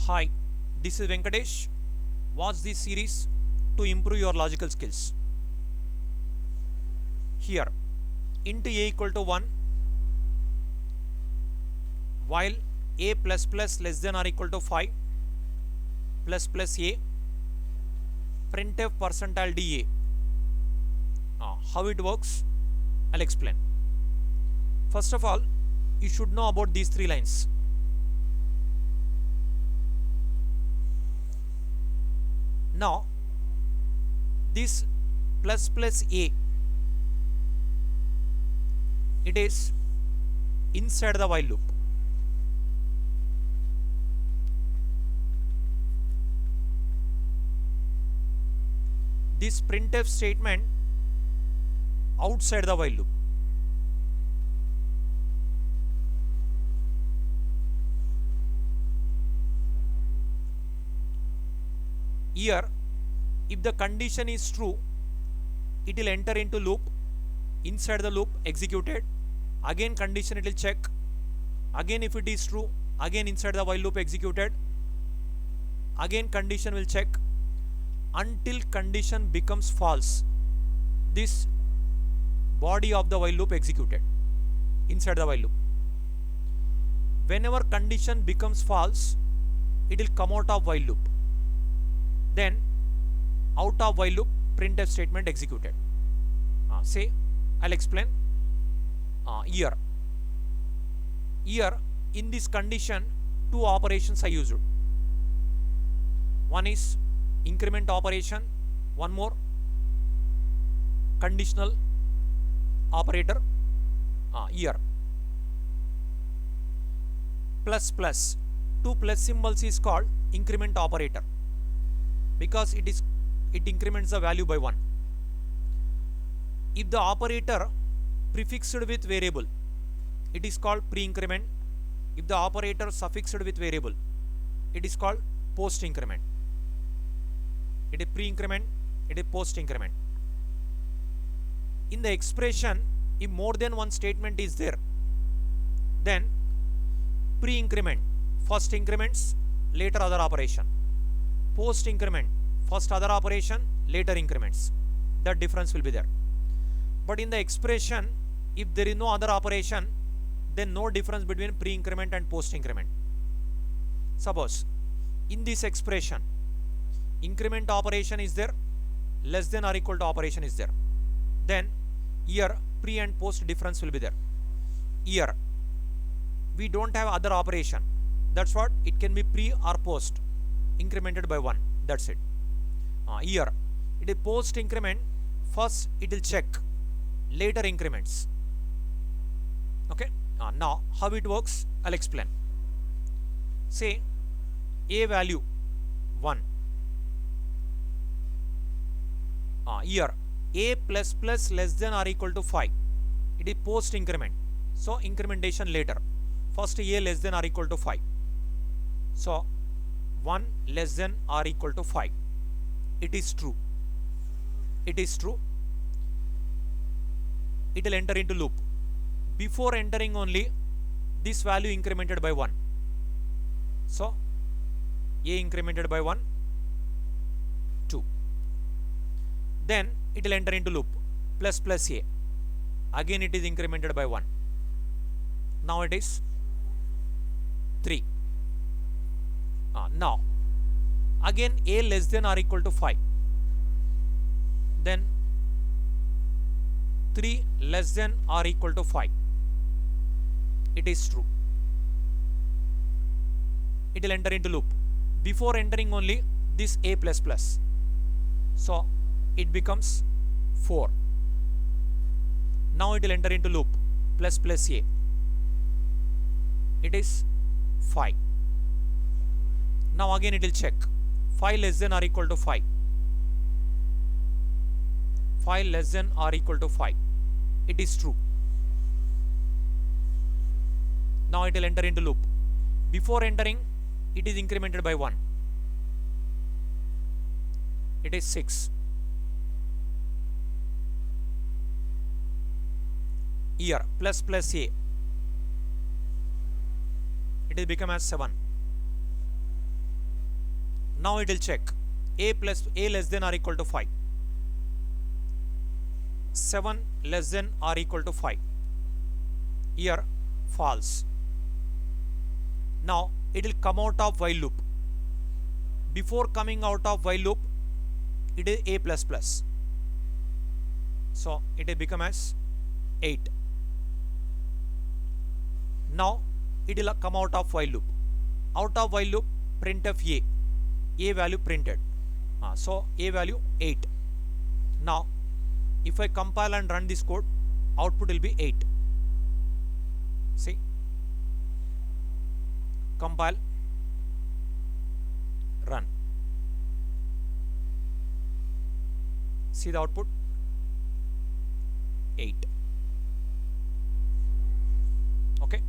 Hi, this is Venkatesh. Watch this series to improve your logical skills. Here, int a equal to 1 while a plus plus less than or equal to 5 plus plus a printf percentile da. How it works, I'll explain. First of all, you should know about these three lines. Now, this plus plus a, it is inside the while loop. This printf statement outside the while loop. Here, if the condition is true, it will enter into loop. Inside the loop, executed. Again condition it will check. Again if it is true, again inside the while loop executed. Again condition will check until condition becomes false. This body of the while loop executed inside the while loop. Whenever condition becomes false, it will come out of while loop. Then out of while loop, printf statement executed. Say, I'll explain. Here in this condition, two operations I used. One is increment operation, one more conditional operator. Here plus plus, two plus symbols is called increment operator because it increments the value by 1. If the operator prefixed with variable, it is called pre-increment. If the operator suffixed with variable, it is called post-increment. It is pre-increment, it is post-increment. In the expression, if more than one statement is there, then pre-increment, first increments, later other operation. Post-increment, first other operation, later increments. The difference will be there. But in the expression, if there is no other operation, then no difference between pre-increment and post-increment. Suppose in this expression, increment operation is there, less than or equal to operation is there. Then here pre and post difference will be there. Here we don't have other operation. That's what it can be pre or post incremented by 1. That's it. Here it is post increment. First it will check, later increments. Okay. Now how it works, I'll explain. Say a value 1. Here a plus plus less than or equal to 5. It is post increment. So incrementation later. First a less than or equal to 5. So 1 less than or equal to 5. It is true. It is true. It will enter into loop. Before entering only, this value incremented by 1. So a incremented by 1, 2. Then it will enter into loop plus plus a. Again it is incremented by 1. Now it is 3. Now again a less than or equal to 5. Then 3 less than or equal to 5. It is true. It will enter into loop. Before entering only this a plus plus. So it becomes 4. Now it will enter into loop plus plus a. It is 5. Now again it will check 5 less than or equal to 5. 5 less than or equal to 5. It is true. Now it will enter into loop. Before entering, it is incremented by 1. It is 6. Here plus plus a. It will become as 7. Now it will check a less than or equal to 5, 7 less than or equal to 5. Here false. Now it will come out of while loop. Before coming out of while loop, it is a plus plus. So it will become as 8. Now it will come out of while loop. Out of while loop, printf a value printed. So a value 8. Now if I compile and run this code, output will be 8. See, compile, run. See the output, 8. Okay.